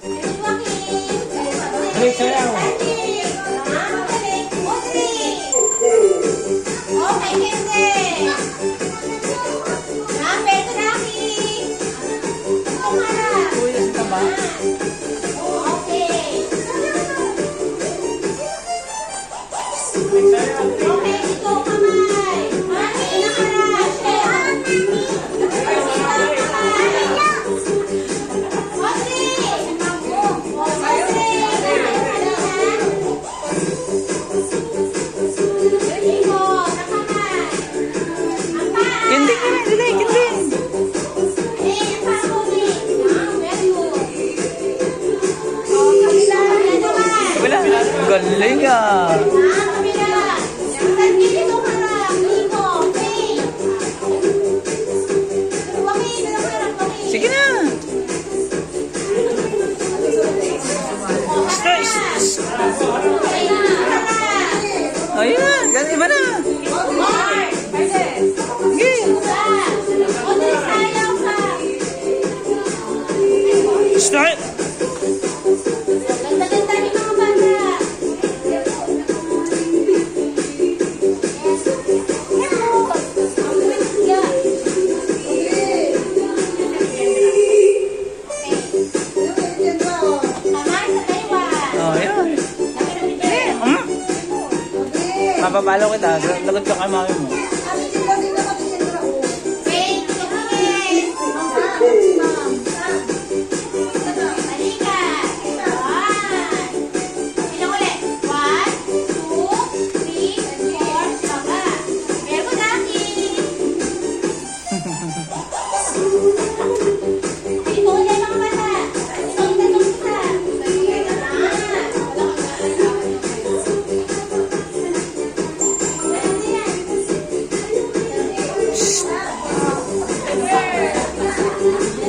Balik sayaw. Okay, Kende. Number 2, Rocky. Kuya sa taba. Okay. Balik sayaw. Okay, ito, kamay. Mami, nakarush. Kindi ka na, dali, kindi. Wala. Galing ah. Sige na. Ayun na, ganun iba na. Sige. Start. Ganda-ganda ni mga bata. Oh, yun. Mapapalo kita. Lagot ka kay mami mo.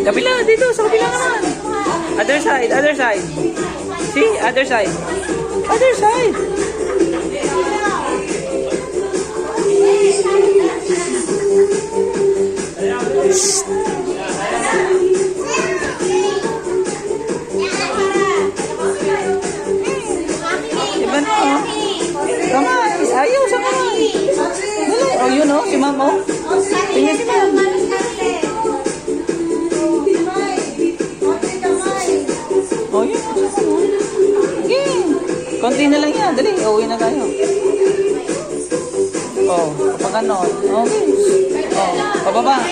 Kabila, dito, sa kabila naman. Other side, other side. See, other side. Other side. Iba na, oh. Kamay, ayaw sa kamay. Dali, oh, yun, oh, si ma'am, oh. Tingnan si ma'am. Oh, yun. Sige. Konti na lang yan. Dali, uwi na tayo. Oh, kapag ano. Okay. Oh, pababa.